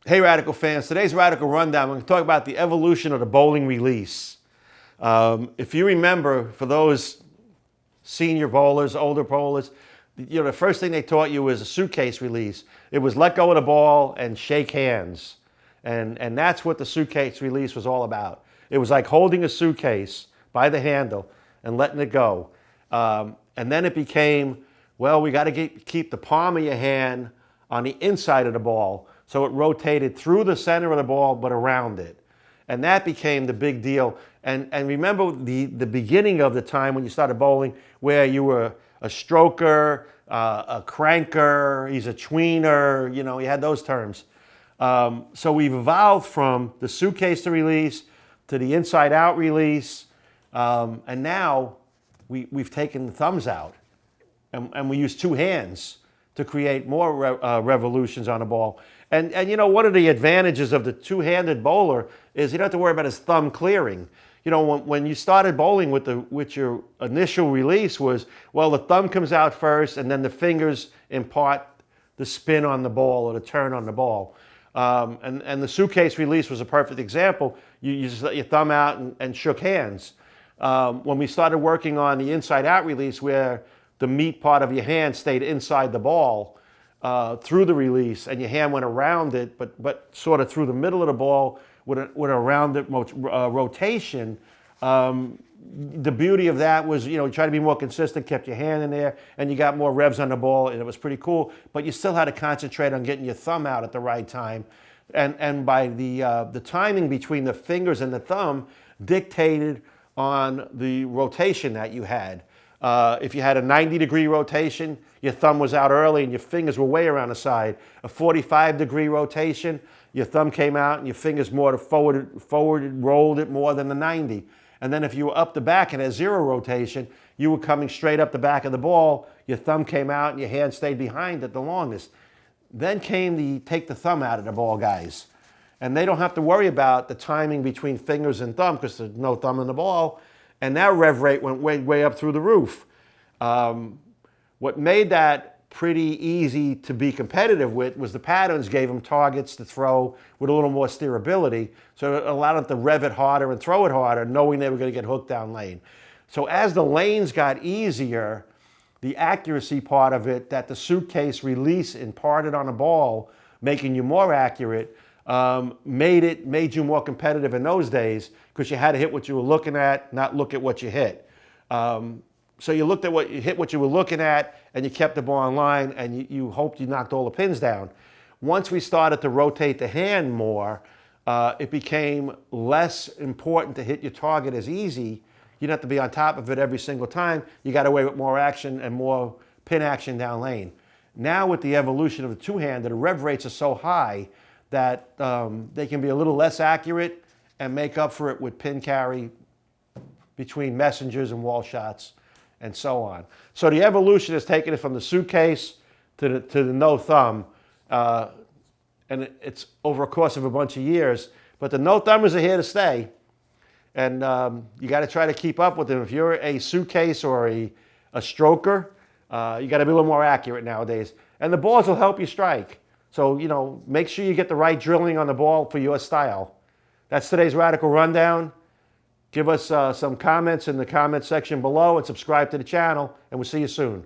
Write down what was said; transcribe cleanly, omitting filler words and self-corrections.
Hey Radical fans, today's Radical Rundown, we're going to talk about the evolution of the bowling release. If you remember, for those senior bowlers, older bowlers, the first thing they taught you was a suitcase release. It was let go of the ball and shake hands. And that's what the suitcase release was all about. It was like holding a suitcase by the handle and letting it go. And then it became, well, we got to keep the palm of your hand on the inside of the ball, so it rotated through the center of the ball but around it. And that became the big deal. And remember the beginning of the time when you started bowling, where you were a stroker, a cranker, he's a tweener, you had those terms. So we've evolved from the suitcase to release to the inside out release, and now we've taken the thumbs out, and we use two hands to create more revolutions on the ball. And one of the advantages of the two-handed bowler is you don't have to worry about his thumb clearing. When you started bowling with your initial release was, well, the thumb comes out first and then the fingers impart the spin on the ball or the turn on the ball. And the suitcase release was a perfect example. You just let your thumb out and shook hands. When we started working on the inside-out release, where the meat part of your hand stayed inside the ball through the release, and your hand went around it, but sort of through the middle of the ball with a rounded rotation. The beauty of that was, you try to be more consistent, kept your hand in there, and you got more revs on the ball, and it was pretty cool. But you still had to concentrate on getting your thumb out at the right time, and by the timing between the fingers and the thumb dictated on the rotation that you had. If you had a 90-degree rotation, your thumb was out early and your fingers were way around the side. A 45-degree rotation, your thumb came out and your fingers more forward rolled it more than the 90. And then if you were up the back and had zero rotation, you were coming straight up the back of the ball, your thumb came out and your hand stayed behind it the longest. Then came the take the thumb out of the ball guys. And they don't have to worry about the timing between fingers and thumb because there's no thumb in the ball. And that rev rate went way up through the roof. What made that pretty easy to be competitive with was the patterns gave them targets to throw with a little more steerability. So it allowed them to rev it harder and throw it harder, knowing they were going to get hooked down lane. So as the lanes got easier, the accuracy part of it that the suitcase release imparted on a ball, making you more accurate, made you more competitive in those days, because you had to hit what you were looking at, not look at what you hit. So you looked at what you were looking at, and you kept the ball in line, and you hoped you knocked all the pins down. Once we started to rotate the hand more, it became less important to hit your target as easy. You didn't have to be on top of it every single time. You got away with more action and more pin action down lane. Now with the evolution of the two-handed, the rev rates are so high that they can be a little less accurate and make up for it with pin carry between messengers and wall shots and so on. So the evolution has taken it from the suitcase to the no thumb, and it's over a course of a bunch of years. But the no thumbers are here to stay, and you got to try to keep up with them. If you're a suitcase or a stroker, you got to be a little more accurate nowadays. And the balls will help you strike. So, make sure you get the right drilling on the ball for your style. That's today's Radical Rundown. Give us some comments in the comment section below and subscribe to the channel, and we'll see you soon.